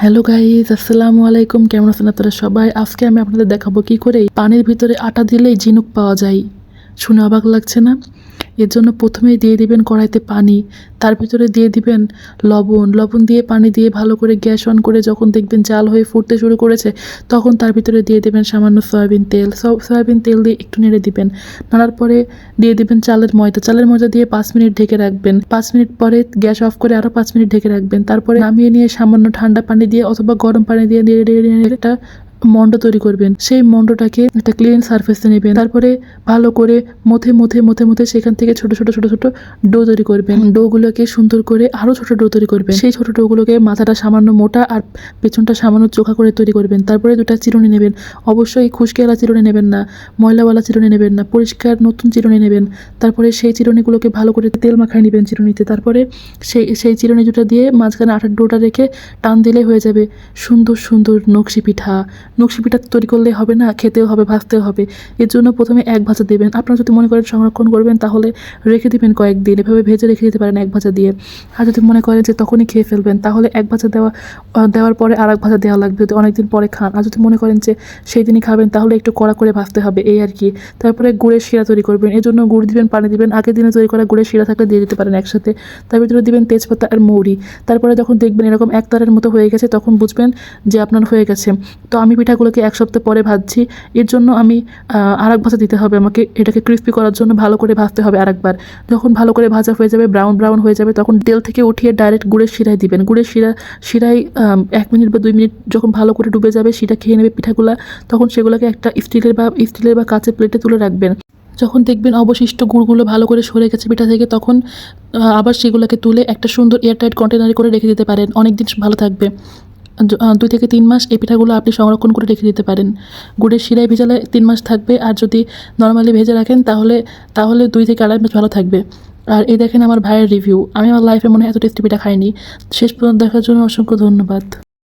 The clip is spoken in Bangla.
হ্যালো গাইস, আসসালামু আলাইকুম। কেমন আছেন আপনারা সবাই? আজকে আমি আপনাদের দেখাবো কি করে পানির ভিতরে আটা দিলেই ঝিনুক পাওয়া যায়। শুনে অবাক লাগছে না? এর জন্য প্রথমেই দিয়ে দিবেন কড়াইতে পানি, তার ভিতরে দিয়ে দিবেন লবণ দিয়ে পানি দিয়ে ভালো করে গ্যাস অন করে যখন দেখবেন জাল হয়ে ফুটতে শুরু করেছে, তখন তার ভিতরে দিয়ে দেবেন সামান্য সয়াবিন তেল। সয়াবিন তেল দিয়ে একটু নেড়ে দিবেন। নাড়ার পরে দিয়ে দিবেন চালের ময়দা দিয়ে 5 মিনিট ঢেকে রাখবেন। 5 মিনিট পরে গ্যাস অফ করে আরও 5 মিনিট ঢেকে রাখবেন। তারপরে নামিয়ে নিয়ে সামান্য ঠান্ডা পানি দিয়ে অথবা গরম পানি দিয়ে নেড়ে একটা মন্ড তৈরি করবেন। সেই মন্ডটাকে একটা ক্লিন সারফেসে নেবেন। তারপরে ভালো করে মথে সেখান থেকে ছোট ছোট ডো তৈরি করবেন। ডোগুলোকে সুন্দর করে আরও ছোট ডো তৈরি করবেন। সেই ছোট ডোগুলোকে মাথাটা সামান্য মোটা আর পেছনটা সামান্য চোখা করে তৈরি করবেন। তারপরে 2টা চিরুনি নেবেন। অবশ্যই খুশকিওয়ালা চিরুনি নেবেন না, ময়লাওয়ালা চিরুনি নেবেন না, পরিষ্কার নতুন চিরুনি নেবেন। তারপরে সেই চিরুনিগুলোকে ভালো করে তেল মাখায় নেবেন চিরুনিতে। তারপরে সেই চিরুনি দুটো দিয়ে মাঝখানে আটার ডোটা রেখে টান দিলে হয়ে যাবে সুন্দর নকশি পিঠা তৈরি করলে হবে না, খেতেও হবে, ভাজতেও হবে। এর জন্য প্রথমে এক ভাজা দেবেন। আপনারা যদি মনে করেন সংরক্ষণ করবেন তাহলে রেখে দিবেন কয়েকদিন, এভাবে ভেজে রেখে দিতে পারেন এক ভাজা দিয়ে। আর যদি মনে করেন যে তখনই খেয়ে ফেলবেন তাহলে এক ভাজা দেওয়ার পরে আর এক ভাজা দেওয়া লাগবে যদি অনেকদিন পরে খান। আর যদি মনে করেন যে সেই দিনই খাবেন তাহলে একটু কড়া করে ভাজতে হবে, এই আর কি। তারপরে গুড়ের শিরা তৈরি করবেন। এর জন্য গুড় দিবেন, পানি দিবেন। আগের দিনে তৈরি করা গুড়ের শিরা থাকলে দিয়ে দিতে পারেন একসাথে। তার ভিতরে দিবেন তেজপাতা আর মৌরি। তারপরে যখন দেখবেন এরকম এক তারের মতো হয়ে গেছে তখন বুঝবেন যে আপনার হয়ে গেছে। তো আমি পিঠাগুলোকে 1 সপ্তাহ পরে ভাজছি। এর জন্য আমি আরেক ভাজা দিতে হবে আমাকে। এটাকে ক্রিস্পি করার জন্য ভালো করে ভাজতে হবে আরেকবার। যখন ভালো করে ভাজা হয়ে যাবে, ব্রাউন হয়ে যাবে, তখন তেল থেকে উঠিয়ে ডাইরেক্ট গুড়ের শিরায় দিবেন। গুড়ের শিরায় 1 মিনিট বা 2 মিনিট যখন ভালো করে ডুবে যাবে, শিরা খেয়ে নেবে পিঠাগুলা, তখন সেগুলোকে একটা স্টিলের বা কাঁচের প্লেটে তুলে রাখবেন। যখন দেখবেন অবশিষ্ট গুড়গুলো ভালো করে সরে গেছে পিঠা থেকে, তখন আবার সেগুলোকে তুলে একটা সুন্দর এয়ারটাইট কন্টেনারে করে রেখে দিতে পারেন। অনেক দিন ভালো থাকবে। 2 থেকে 3 মাস এই পিঠাগুলো আপনি সংরক্ষণ করে রেখে দিতে পারেন। গুড়ের শিরায় ভেজালে 3 মাস থাকবে, আর যদি নর্মালি ভেজে রাখেন তাহলে 2 থেকে 2.5 মাস ভালো থাকবে। আর এই দেখেন আমার ভাইয়ের রিভিউ। আমি আমার লাইফে মনে হয় এত টেস্টি পিঠা খাইনি। শেষ পর্যন্ত দেখার জন্য অসংখ্য ধন্যবাদ।